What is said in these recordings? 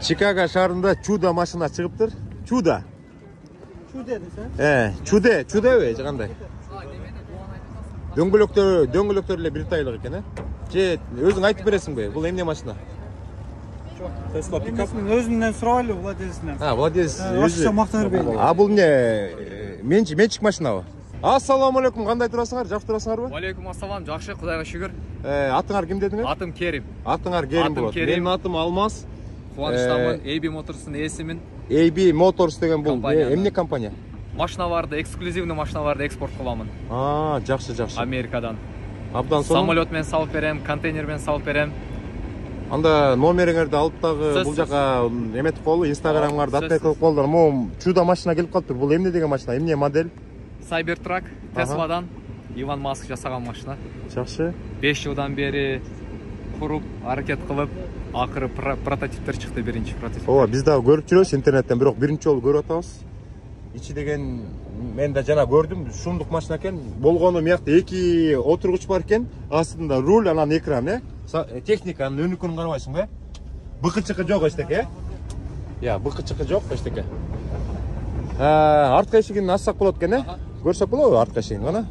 Чикаго шаарында чудо машина чыгыптыр. Чудо. Чудо десең? Чудо кандай? Дөңгөлөктөр эле бир тайлык экен, Же өзүң айтып бересиңби? Бул эмне машина? Жок, Tesla пикап. Өзүнөн сурайлы владелесинен. Владелес өзү мактанып берди. Бул эмне? Менчик машинабы? Ассаламу алейкум, кандай турасыңар? Жакшы турасыңарбы? Алейкум ассалам, жакшы, Кудайга шүгүр. Атыңар ким дедиңер? Атым Керим. Атыңар Керим болот. Менин атым Алмаз. Кубанычтамын, AB Motors'ун ээсимин. AB Motors деген бул эмне компания? Машиналарды, эксклюзивный машиналарды экспорт кыламын. Жакшы. Америкадан. Абдан сонун. Самолет менен салып берем, контейнер менен салып берем. Анда номериңерди алып дагы бул жака эметип коелу, Инстаграмыңарды апдейт кылып коелудар. Могу чудо машина келип калыптыр. Бул эмне деген машина? Эмне модель? Cybertruck, Tesla'dan Иван Маск жасаган машина. Жакшы. 5 жылдан бери куруп, аракет кылып, акыры прототиптер чыкты, биринчи прототип. Ооба, биз дагы көрүп жүрөбүз интернеттен, бирок биринчи жолу көрүп атабыз. Ичи деген мен да жана көрдүм, шумдук машина экен. Болгону мыякта 2 отургуч бар экен, астында руль, анан экран, Техниканын өнүкүн карабайсыңбы? Быкычыкы жок эчтеке, быкычыкы жок эчтеке. Артка эшигин ачсак болот экен, Көрсөк болобу артка эшигин гана?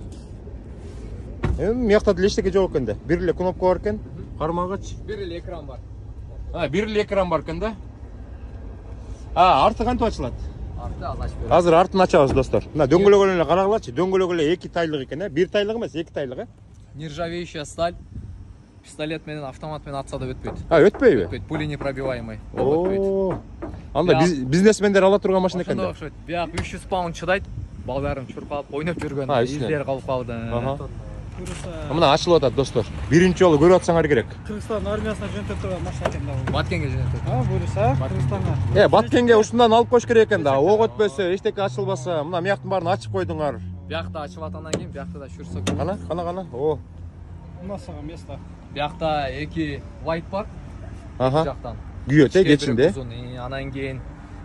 Мыякта деле эчтеке жок экен да. Бир эле кнопка бар экен, кармагач. Бир эле экран бар. Бир эле экран бар экен да. Арты кантип ачылат? Арты ачып берем. Азыр артын ачабыз, достор. Мына дөңгөлөгүн эле карагылачы. Дөңгөлөгү эле 2 тайлык экен, Бир тайлык эмес, 2 тайлык, Нержавеющая сталь. Пистолет менен, автомат менен атса да өтпөйт. Өтпөйбү? Өтпөйт, пули непробиваемый. Өтпөйт. Анда бизнесмендер ала турган машина экен да. Ошондой окшойт. Бияк 300 паунд чыдайт. Балдарым чуркалып, ойноп жүргөн. Издери калып калды. Мына ачылып атат, достор. Биринчи жолу көрүп атсаңар керек. Кыргызстан армиясына жөнөтүп турган машина экен да бул. Баткенге жөнөтөт. Буюрса, Кыргызстанга. Баткенге ушундан алып коюш керек экен да. Ок өтпөсө, эчтеке ачылбаса, мына мыяктын баарын ачып койдуңар. Биякта ачып аткандан кийин, биякта да шүрсөк. Кана. Масага место. Биякта 2 light бар. Жактан. Күйөт, кечинде. Анан кийин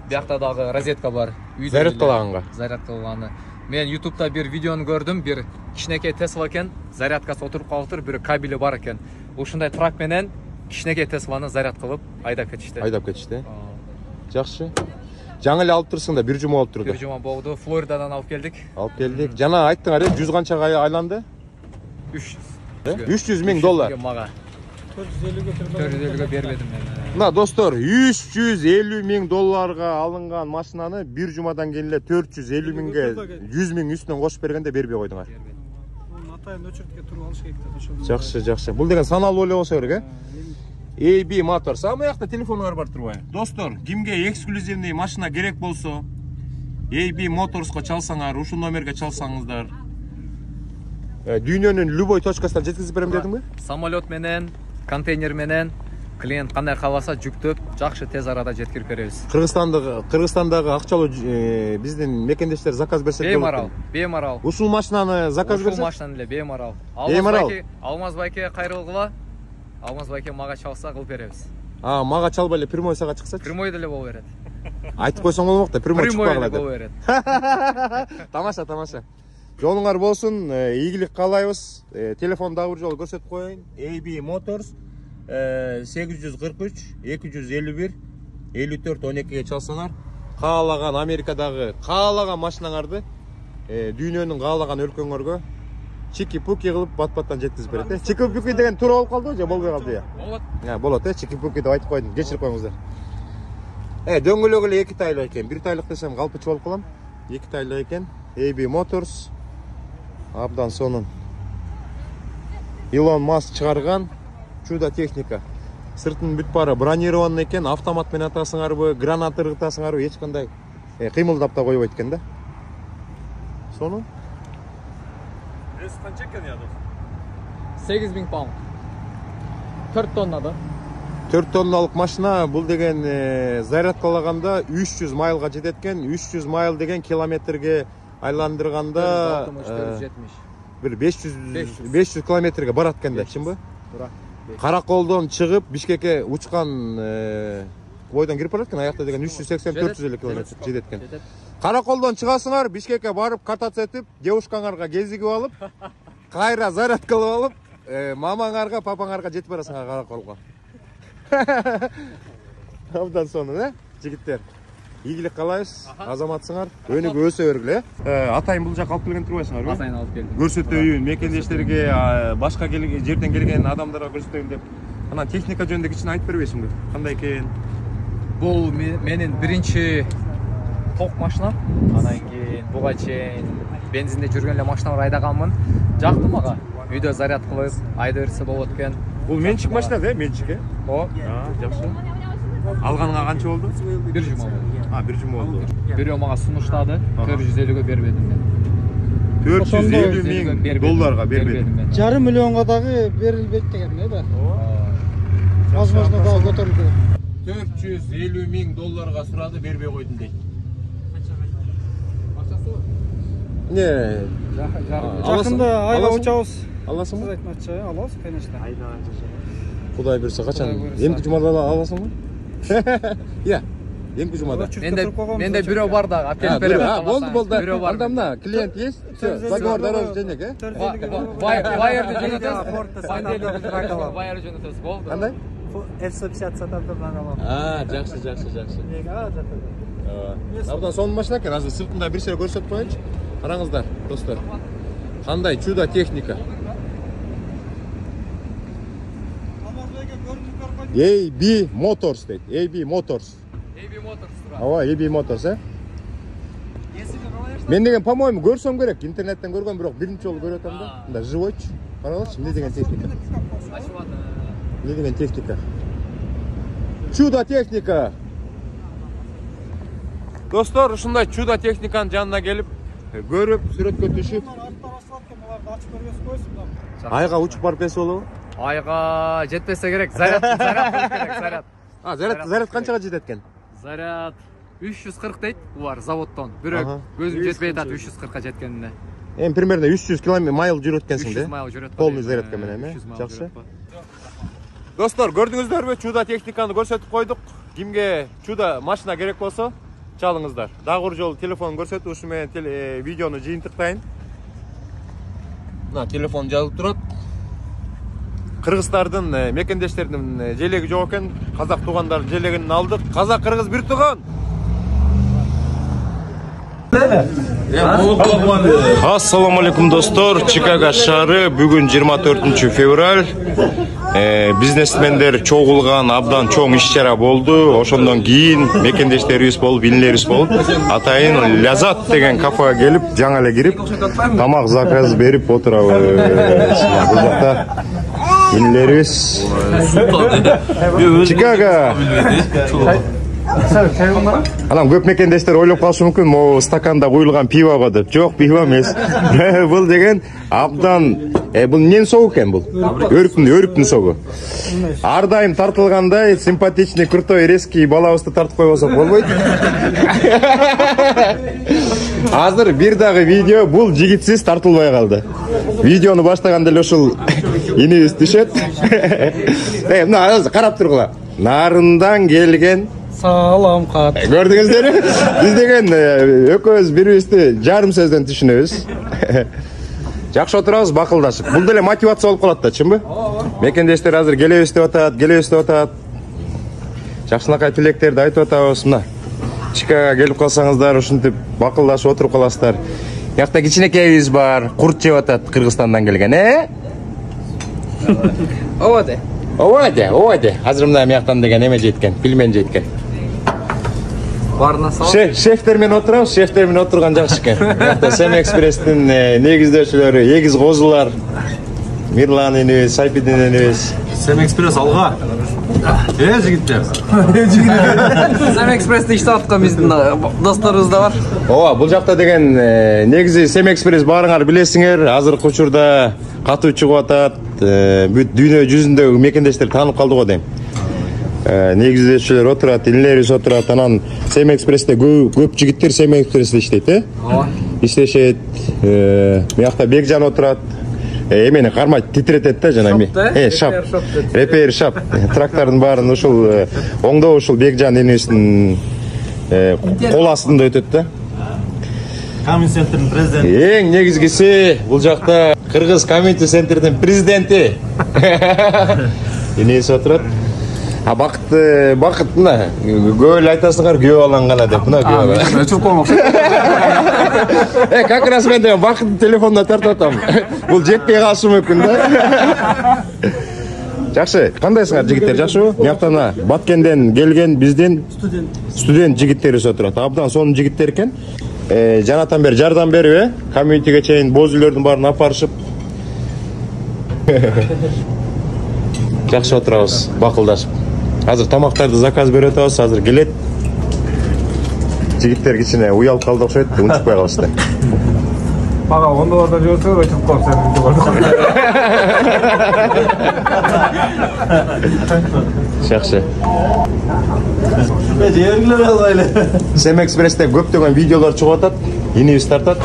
биякта дагы розетка бар. Зарядкалаганга. Зарядкалаганы. Мен YouTube'да бир видеону көрдүм, бир кичинекей Tesla экен, зарядкасы отуруп калыптыр, бир кабели бар экен. Ушундай трак менен кичинекей Tesla'ны заряд кылып айдап кетишти. Жакшы. Жаңы эле алып турсуң да, бир жума болуп турду. Бир жума болду. Флоридадан алып келдик. Жана айттыңар, 100 канчага айланды? 300. 300 миң доллар. Мага 450 бербедим мен. Мына достор, 350 миң долларга алынган машинаны бир жумадан кийин эле 450 миңге 100 миң үстүнөн кошуп бергенде бербей койдуңар. Атайын өчүрткө туруп алыш керек да. Жакшы. Бул деген саналуу эле болсо керек, AB Motors. Буякта телефонулар бар турбайбы? Достор, кимге эксклюзивный машина керек болсо, AB Motors'ко чалсаңар, ушул номерге чалсаңыздар, дүйнөнүн любой точкасына жеткизип берем дедиңби? Самолет менен, контейнер менен клиент кандай кааласа жүктөп, жакшы тез арада жеткирип беребиз. Кыргызстандагы акчалуу биздин мекендештер заказ берсе болот. Беймарал. Ушул машинаны заказ берсе? Ушул машинаны эле Беймарал. Алмаз байке кайрылгыла. Алмаз байке мага чалса кылып беребиз. Мага чалбай эле прямой сага чыксачы? Прямой деле боло берет. Айтып койсоң болмок да, прямой чыкпай калат. Боло берет. Тамаша. Жолуңар болсун, ийгилик каалайбыз. Телефон дагы бир жолу көрсөтүп коеюн. AB Motors 843 251 54 12ге чалсаңар, каалаган Америкадагы каалаган машинаңарды дүйнөнүн каалаган өлкөңөргө чики-пуки кылып бат-баттан жеткизип берет. Чики-пуки деген туура болуп калдыбы же болбой калды? Болот, чики-пуки деп айтып койдум, кечирип коюңуздар. Дөңгөлөгү эле 2 тайлык экен. 1 тайлык десем калпычы болуп калам. 2 тайлык экен. AB Motors. Абдан сонун. Илон Маск чыгарган чудо техника. Сыртын бүт бары бронированный экен, автомат менен атасыңарбы, граната ыргытасыңарбы, эч кандай кыймылдап да койбойт экен да. Сонун. Канча экен я дос? 8000 паунд. 4 тонна да. 4 тонналык машина, бул деген зарядкалаганда 300 майлга жетет экен. 300 майл деген километрге айландырганда бир 500 километрге барат экен да, чынбы? Туура. Караколдон чыгып Бишкекке учкан бойдон кирип барат экен, аякта деген 380-450 километр жетет экен. Караколдон чыгасыңар, Бишкекке барып кататься этип, девушкаңарга кезигип алып, кайра зарядкалап алып, мамаңарга, папаңарга жетип барасыңар Караколго. Абдан сонун, жигиттер. Ийгилик каалайбыз, азаматсыңар, өнүгүп өсө бергиле. Атайын бул жакка алып келген турбайсыңарбы? Атайын алып келдим. Көрсөтөйүн, мекендештерге, башка жерден келген адамдарга көрсөтөйүн деп. Анан техника жөнүндө кичине айтып бербейсиңби? Кандай экен? Бул менин биринчи ток машинам. Анан кийин буга чейин бензинде жүргөн эле машиналар айдаганмын. Жакты мага. Үйдө заряд кылып айда берсе болот экен. Бул менчик машина да, менчик, О, жакшы. Алганыңа канча болду? 1 жума болду. 1 жума болду. Бирөө мага сунуштады, 450гө бербедим мен. 450 миң долларга бербедим. Жарым миллионга дагы берилбейт деген да. Возможно дагы көтөрүлдү. 450 миң долларга сурады, бербей койдум дейт. Не, Жакында айга учабыз. аласыңбы? Айтмакчы, алабыз, конечно. Кудай берсе качан? Эмки жумада аласыңбы? Иә, эмки жумада. Менде бирөө бар дагы, алып келип берем. Болду. Бирөө бар. Анда мына клиент есть. Договор денег, Байерди жөнөтөбүз. Байер жөнөтөбүз. Болду. Кандай? F150 сатам деп анам. Жакшы. Абдан сонун машина экен. Азыр сыртында бир сере көрсөтүп коеюнчу. Караңыздар, достор. Кандай чудо техника. AB Motors дейт. AB Motors. Ооба, AB Motors, Мен деген, по-моему, көрсөм керек. Интернеттен көргөн, бирок биринчи жолу көрүп атам да. Мында живойчу. Караңызчы, эмне деген техника. Эмне деген техника. Чудо техника. Достор, ушундай чудо техниканын жанына келип, көрүп, сүрөткө түшүп, айга учуп барып келсе болобу? Айга жетпесе керек, заряд керек, заряд. Заряд канчага жетет экен? Заряд 340 дейт, улар заводтон. Бирок көзүм жетпей атат 340ка жеткенине. Эми примерно 300 км майл жүрөт экенсиң да? 300 майл жүрөт. Полный зарядка менен, жакшы. Достор, көрдүңүздөрбү? Чудо техниканы көрсөтүп койдук. Кимге чудо машина керек болсо, чалыңыздар. Дагы бир жолу телефон көрсөтүп, ушу менен видеону жыйынтыктайын. Мына телефон жазылып турат. Кыргыздардын, мекендештердин желеги жок экен. Казак туугандардын желегин алдык. Казак кыргыз бир тууган. Ассаламу алейкум достор, Чикаго шаары, бүгүн 24 февраль. Бизнесмендер чогулган абдан чоң иш-чара болду. Ошондон кийин мекендештерибиз болуп, инилерибиз болуп, атайын Лязат деген кафега келип, жаңы эле кирип, тамак заказ берип отурабыз. Бул жакта инилерибиз Чикаго. Анан көп мекендештер ойлоп калышы мүмкүн, могу стаканда куюлган пиво го деп. Жок, пиво эмес. Бул деген абдан бул эмненин согу экен бул? Өрүктүн согу. Ар дайым тартылгандай симпатичный, крутой, резкий балабызды тартып койбосок болбойт. Азыр бир дагы видео бул жигитсиз тартылбай калды. Видеону баштаганда эле ушул инибиз түшөт. Мына азыр карап тургула. Нарындан келген Салам кат. Көрдүңүздөрбү? Биз деген экөөбүз бири-бирибизди жарым сөздөн түшүнөбүз. Жакшы отурабыз, бакылдашып. Бул деле мотивация болуп калат да, чынбы? Мекендештер азыр келебиз деп атат. Жакшынакай тилектерди айтып атабыз. Мына Чикаго келип калсаңыздар, ушинтип бакылдашып отуруп каласыздар. Биякта кичинекейибиз бар, курт жеп атат, Кыргызстандан келген, Ооде. Азыр мына мияктан деген эме жеткен, пельмен жеткен. Барына сал. Шефтер менен отурабыз, шефтер менен отурган жакшы экен. Биякта Сем Экспресстин негиздөөчүлөрү, эгиз козулар. Мирлан инибиз, Сайпидин инибиз. Сем Экспресс алга. Жигиттер. Сем Экспрессте иштеп аткан биздин досторубуз да бар. Ооба, бул жакта деген негизи Сем Экспресс баарыңар билесиңер, азыркы учурда катуу чыгып атат. Бүт дүйнө жүзүндөгү мекендештер таанып калды го дейм. Негиздөөчүлөр отурат, инилерибиз отурат. Анан Сем Экспрессте көп жигиттер Сем Экспрессте иштейт, Ооба. Иштешет. Биякта Бекжан отурат. Эмени кармайт, титиретет да жана эми. Шап. Репейр шап. Трактордун баарын ушул оңдоо ушул Бекжан инибиздин кол астында өтөт да. Комьюнити центрдин президенти. Эң негизгиси бул жакта Кыргыз комьюнити центрдин президенти. Инибиз отурат. Бақыт мына көп эле айтасыңар күйөө алган гана деп мына күйөө алган. Өчүп коймокчу. Как раз мен деген Бақытты телефонуна тартып атам. Бул жетпей калышы мүмкүн да. Жакшы, кандайсыңар жигиттер, жакшыбы? Мияктан Баткенден келген биздин студент жигиттерибиз отурат. Абдан сонун жигиттер экен. Жанатан бери жардам берип, комьюнитиге чейин боз үйлөрдүн баарын апарышып. Жакшы отурабыз, бакылдашып. Азыр тамактарды заказ берип атабыз, азыр келет. Жигиттер кичине уялып калды окшойт, унутпай калышты. Бага ондолордон жүрсө өчүп калып Жакшы. Sem Express'te көптөгөн видеолор чыгып атат, инибиз тартат.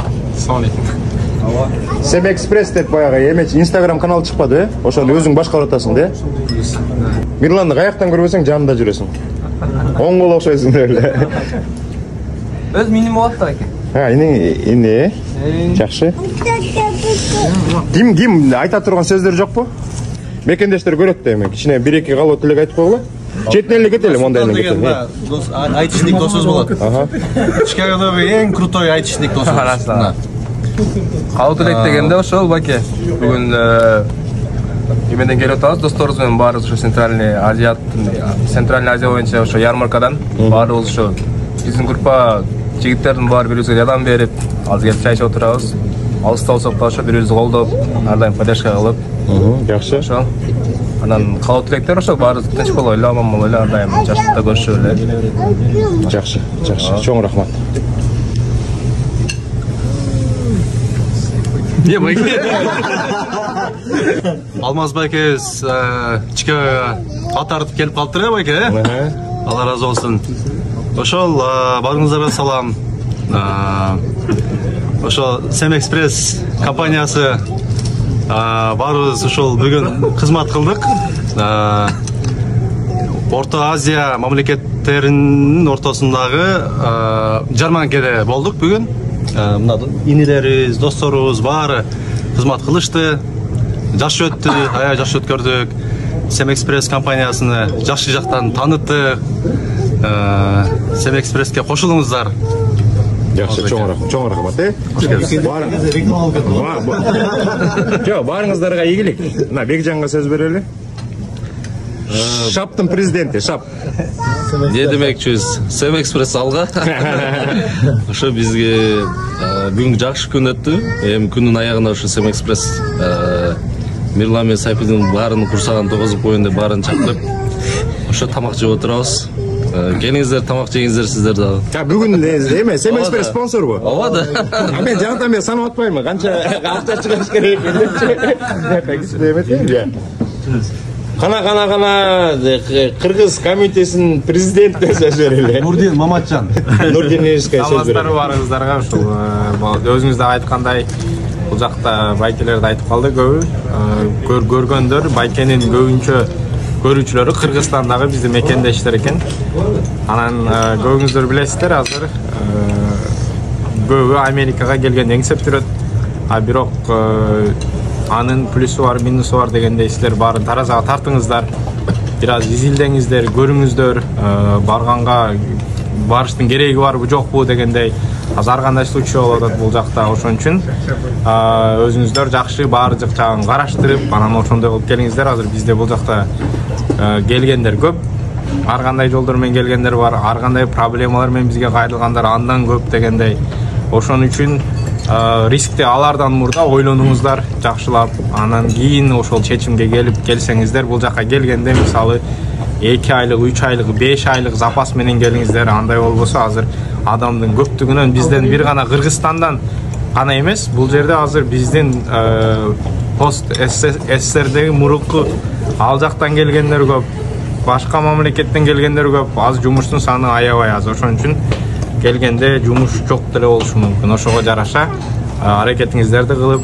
Sem Express деп баягы эмеч Instagram канал чыкпады, ошону өзүң башкарып атасың да? Мирланды каяктан көрбөсөң жанында жүрөсүң. Оң кол окшойсуң эле. Өз миним болот да экен. Ини. Жакшы. Ким айта турган сөздөр жокпу? Мекендештер көрөт да эми. Кичине 1-2 калуу тилек айтып койгула. Четин эле кетели мондай эле кетели. Айтышник досуңуз болот. Чикагодогу эң крутой айтышник досуңуз. Калуу тилек дегенде ошол баке. Бүгүн эмеден келип атабыз, досторубуз менен баарыбыз ошо Центральный Азия боюнча ошо ярмаркадан баарыбыз ошо биздин группа жигиттердин баары бири-бирибизге жардам берип, азыр келип чай ичип отурабыз. Алыста болсок да ошо бири-бирибизди колдоп, ар дайым поддержка кылып. Жакшы. Ошо. Анан калуу тилектер ошо баарыбыз тынч болойлу, аман болойлу, ар дайым жакшылыкта көрүшөлү эле. Жакшы. Чоң рахмат. Алмаз байкебиз Чикагого ат тартып келип калыптыр байке. Алла разы болсун. Ошол баарыңыздарга салам. Ошо Sem Express компаниясы баарыбыз ошол бүгүн кызмат кылдык. Орто Азия мамлекеттеринин ортосундагы жарманкеде болдук бүгүн. Мына инилерибиз, досторубуз баары кызмат кылышты. Жакшы өттү, аябай жакшы өткөрдүк. Sem Express компаниясыны жакшы жактан таныттык. Sem Express'ке кошулуңуздар. Жакшы, чоң рахмат. Баарыңыздарга ийгилик. Мына Бекжанга сөз берели. Шаптын президенти, Шап. Не демекчүбүз? Sem Express алга. Ошо бизге бүгүн жакшы күн өттү. Эми күндүн аягында ошо Sem Express Мирлан мен Сайфидин баарын курсаган тогозуп коюн деп баарын чакырып, ошо тамак жеп отурабыз. Келиңиздер, тамак жеңиздер сиздер дагы. Бүгүн эме Sem Express спонсорбу? Ооба да. Мен жанатан бери санап атпаймынбы? Канча акча чыгыш керек депчи. Кана Кыргыз комитетинин президентине сөз берели. Нурдин Маматжан. Нурдин Ишке сөз берели. Саламаттар баарыңыздарга, ушул өзүңүз да айткандай бул жакта байкелерди айтып калды көбү. Көргөндөр байкенин көбүнчө көрүүчүлөрү Кыргызстандагы биздин мекендештер экен. Анан көбүңүздөр билесиздер, азыр көбү Америкага келгенди эңсеп жүрөт. Бирок анын плюсу бар, минусу бар дегендей силер баарын таразага тартыңыздар. Бир аз изилдеңиздер, көрүңүздөр, барыштын кереги барбы жокпу дегендей ар кандай случай болуп атат бул жакта. Ошон үчүн өзүңүздөр жакшы баары жагын караштырып, анан ошондой болуп келиңиздер. Азыр бизде бул жакта келгендер көп. Ар кандай жолдор менен келгендер бар, ар кандай проблемалар менен бизге кайрылгандар андан көп дегендей. Ошон үчүн рискти алардан мурда ойлонуңуздар жакшылап, анан кийин ошол чечимге келсеңиздер. Бул жака келгенде мисалы 2 айлык, 3 айлык, 5 айлык запас менен келиңиздер. Андай болбосо азыр адамдын көптүгүнөн бизден бир гана Кыргызстандан гана эмес, бул жерде азыр биздин пост СССРдеги мурунку ал жактан келгендер көп, башка мамлекеттен келгендер көп. Аз жумуштун саны аябай аз. Ошон үчүн келгенде жумуш жок деле болушу мүмкүн. Ошого жараша аракетиңиздерди кылып,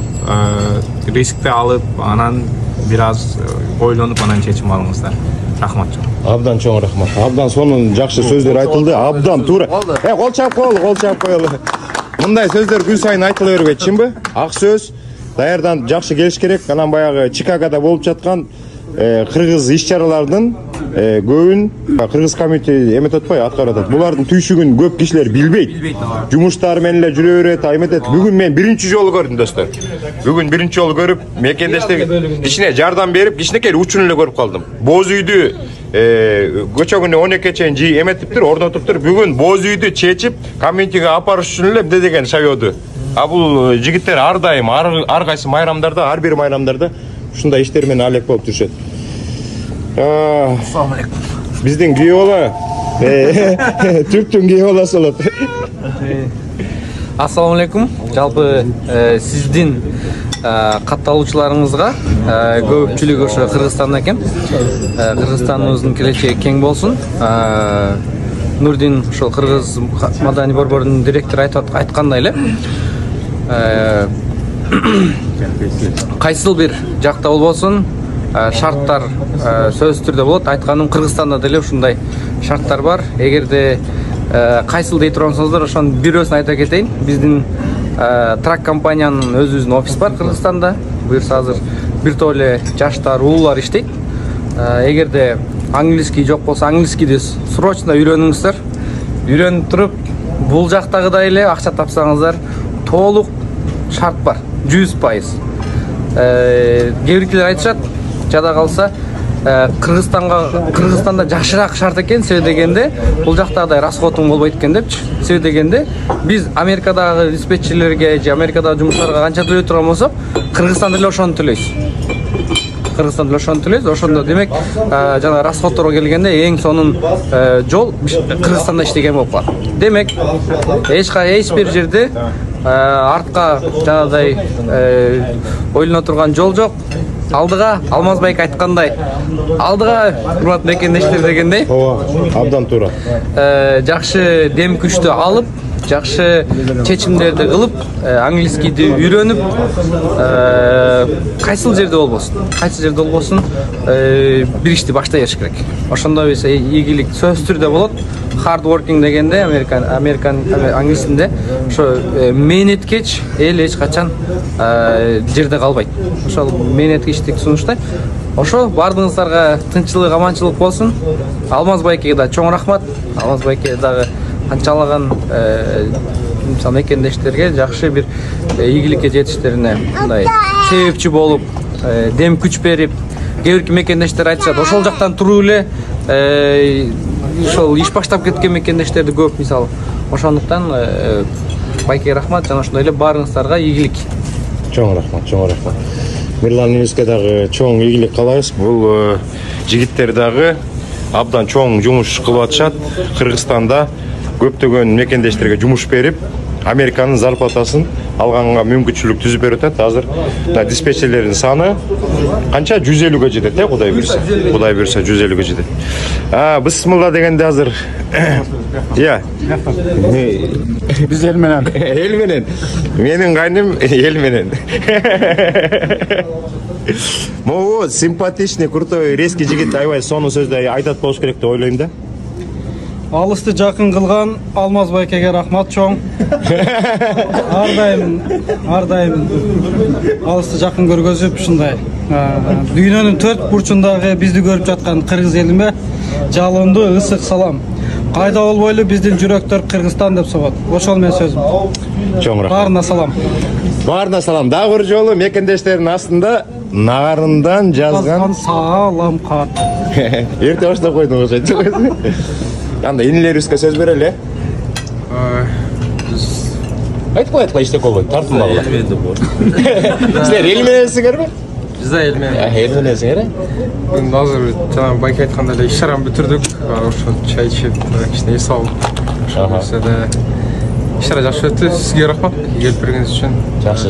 рискти алып, анан бир аз ойлонуп анан чечим алыңыздар. Рахмат. Абдан чоң рахмат. Абдан сонун жакшы сөздөр айтылды. Абдан туура. Кол чап коелу. Мындай сөздөр күн сайын айтыла бербейт, чынбы? Ак сөз, даярдан жакшы келиш керек. Анан баягы Чикагода болуп жаткан кыргыз иш-чаралардын көбүн кыргыз комитети эметип атпайбы, аткарып атат. Булардын түйшүгүн көп кишилер билбейт. Жумуштары менен эле жүрө берет, эметет. Бүгүн мен биринчи жолу көрдүм достор. Бүгүн биринчи жолу көрүп, мекендештер кичине жардам берип, кичинекей учун эле көрүп калдым. Боз үйдү көчөгүнө 12 чейин эметиптир, орнотуптур. Бүгүн боз үйдү чечип, комитетиге апарыш үчүн эле эмне деген шоёду. Бул жигиттер ар дайым, ар кайсы майрамдарда, ар бир майрамдарда ушундай иштер менен алек болуп жүрүшөт. Ассаламу алейкум. Биздин күйөө бала, Түрктүн күйөө баласы болот. Ассаламу алейкум. Жалпы сиздин катталуучуларыңызга көпчүлүгү ошо Кыргызстанда экен. Кыргызстаныбыздын келечеги кең болсун. Нурдин ошол Кыргыз маданий борборунун директору айткандай эле, кайсыл бир жакта болбосун, шарттар сөзсүз түрдө болот. Айтканым, Кыргызстанда деле ушундай шарттар бар. Эгерде кайсыл дей турсаңыздар, ошонун бирөөсүн айта кетейин. Биздин трак компаниянын өзүбүздүн офис бар Кыргызстанда. Буюрса азыр бир топ эле жаштар, уулар иштейт. Эгерде английский жок болсо, английскийди срочно үйрөнүңүздөр. Үйрөнүп туруп, бул жактагыдай эле акча тапсаңыздар, толук шарт бар, 100%. Кээ биркилер айтышат, жада калса Кыргызстанда жакшыраак шарт экен, себеби дегенде бул жактагыдай расходуң болбойт экен депчи. Себеби дегенде биз Америкадагы диспетчерлерге же Америкадагы жумушчуларга канча төлөй турган болсок, Кыргызстанда эле ошону төлөйбүз. Кыргызстанда ошону төлөйбүз. Ошондо демек жана расходторго келгенде эң сонун жол Кыргызстанда иштеген болуп калат. Демек эч бир жерде артка жанагыдай ойлоно турган жол жок. Алдыга Алмаз байке айткандай, алдыга урматтуу мекендештер дегендей. Ооба, абдан туура. Жакшы дем күчтү алып, жакшы чечимдерди кылып, английскийди үйрөнүп, кайсыл жерде болбосун, бир ишти баштай бериш керек. Ошондо биз ийгилик сөзсүз түрдө болот. Hard working дегенде Американ англисинде ошо мээнеткеч эл эч качан жерде калбайт. Ошол мээнеткечтик сунуштайт. Ошо бардыгыңыздарга тынччылык, аманчылык болсун. Алмаз байкеге да чоң рахмат. Алмаз байке дагы канчалаган мисалы мекендештерге жакшы бир ийгиликке жетиштерине мындай себепчи болуп, дем күч берип, кээ бир мекендештер айтышат, ошол жактан туруп эле ошол иш баштап кеткен мекендештерди көп, мисалы. Ошондуктан байке рахмат, жана ошондой эле баарыңыздарга ийгилик. Чоң рахмат. Мирлан Нюске дагы чоң ийгилик каалайбыз. Бул жигиттер дагы абдан чоң жумуш кылып атышат. Кыргызстанда көптөгөн мекендештерге жумуш берип, Американын зарплатасын алганга мүмкүнчүлүк түзүп берип атат. Азыр диспетчерлердин саны канча 150-ге жетет, Кудай буйрса. Кудай буйрса 150-ге жетет. Бисмилла дегенде азыр Биз эл менен. Эл менен. Менин кайным эл менен. Могу симпатичный, крутой, резкий жигит аябай сонун сөздү айтат болуш керек деп ойлойм да. Алысты жакын кылган Алмаз байкеге рахмат чоң. Ар дайым алысты жакын көргөзүп, ушундай дүйнөнүн 4 бурчундагы бизди көрүп жаткан кыргыз элиме жалындуу ысык салам. Кайда болбойлу биздин жүрөктөр Кыргызстан деп согот. Ошол менен сөзүм. Чоң рахмат. Баарына салам. Баарына салам. Дагы бир жолу мекендештердин астында наарындан жазган салам кат. Эрте баштап койдуң окшойт. Анда инилерибизге сөз берели. Айтпай иштеп болбойт. Тартынбагыла. Силер эл мененсиңерби? Биз да эл менен. Эл мененсиңер? Мен азыр жана байке айткандай эле иш-чараны бүтүрдүк. Ошо чай ичип, кичине эс алып. Ошо да иш-чара жакшы өттү. Сизге рахмат келип бергениңиз үчүн. Жакшы.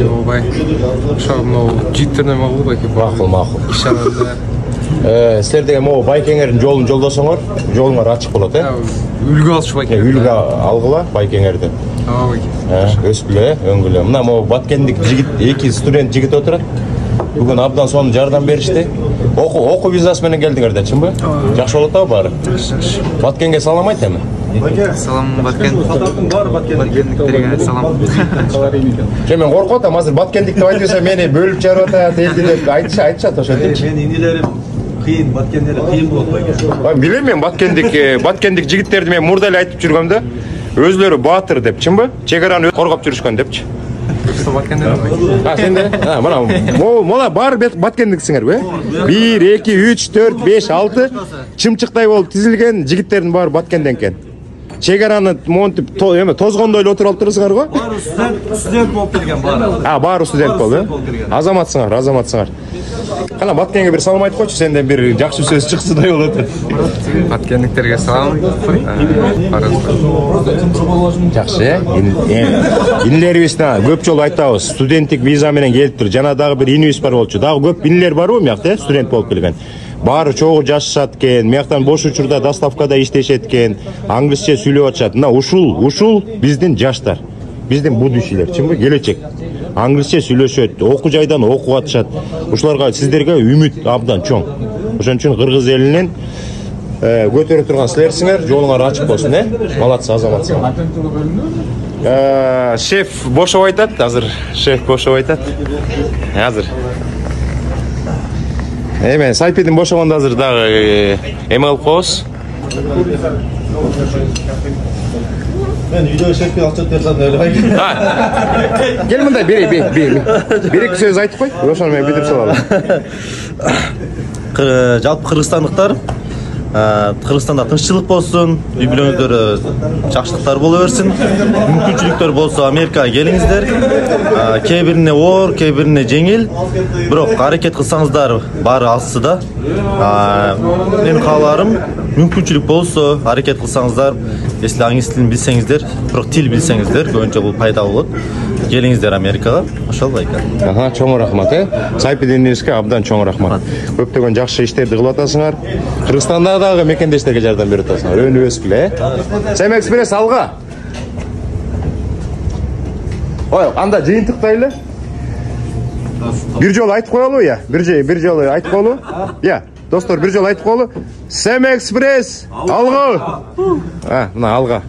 Ойбай. Ошо могу жигиттерден могу байке. Макул. Иш-чарада силер деген могу байкеңердин жолун жолдосоңор, жолуңар ачык болот, үлгү алыш байке. Үлгү алгыла байкеңерди. Байке. Өстүлө, өңгүлө. Мына могу Баткендик жигит, 2 студент жигит отурат. Бүгүн абдан сонун жардам беришти. Окуу бизнес менен келдиңер да, чынбы? Жакшы болот да баары. Баткенге салам айт эми. Салам Баткен. Баткендиктерге салам. Мен коркуп атам, азыр баткендик деп айтып берсе мени бөлүп чыгарып атат, элди деп айтышат ошентипчи. Мен инилерим кыйын, баткендери кыйын болот байке. Билем мен баткендик жигиттерди мен мурда эле айтып жүргөм да. Өзлөрү баатыр деп, чынбы? Чек араны коргоп жүрүшкөн депчи. Что Баткендер? Сенде? Мына мола бар баткендиксиңерби? 1 2 3 4 5 6 чымчыктай болуп тизилген жигиттердин баары Баткенден экен. Чек араны монтип тозгондой эле отуруп алып турсуңар го? Баары студент болуп келген баары. Баары студент болду. Азаматсыңар. Кана Баткенге бир салам айтып койчу, сенден бир жакшы сөз чыксыдай болот. Баткендиктерге салам. Жакшы. Инилерибизде көп жолу айтабыз, студенттик виза менен келиптир. Жана дагы бир инибиз бар болчу. Дагы көп инилер барбы мыякта, студент болуп келген? Баары чогуу жашашат экен, мыяктан бош учурда доставкада иштешет экен, англисче сүйлөп атышат. Мына ушул биздин жаштар. Биздин будущийлер, чынбы? Келечек. Англисче сүйлөшөт, окуу жайдан окуп атышат. Ушуларга сиздерге үмүт абдан чоң. Ошон үчүн кыргыз элинен көтөрө турган силерсиңер, жолуңар ачык болсун, Малатсы, азаматсыңар. Шеф бошоп айтат, азыр шеф бошоп айтат. Азыр. Мен Сайпидин бошогондо азыр дагы эме кылып коебуз. Мен үйдө шефке акча берсем эле байке. Кел мындай бир-эки сөз айтып кой, ошону мен бүтүрүп салалы. Жалпы кыргызстандыктар Кыргызстанда тынччылык болсун, үй бүлөңүздөр жакшылыктар боло берсин. Мүмкүнчүлүктөр болсо Америкага келиңиздер. Кээ бирине оор, кээ бирине жеңил. Бирок аракет кылсаңыздар баары алсыда. Менин кааларым мүмкүнчүлүк болсо аракет кылсаңыздар, если аңыз тилин билсеңиздер, бирок тил билсеңиздер, көбүнчө бул пайда болот. Келиңиздер Америкага, ошол байка. Чоң рахмат, Сайпидиңизге абдан чоң рахмат. Көптөгөн жакшы иштерди кылып атасыңар. Кыргызстанда дагы мекендештерге жардам берип атасыңар. Өнүп өсүп эле, Семэкспресс алга. Ой, анда жыйынтыктайлы. Бир жолу айтып коелу, бир жолу айтып коелу. Достор, бир жолу айтып коелу. Семэкспресс алга. Мына алга.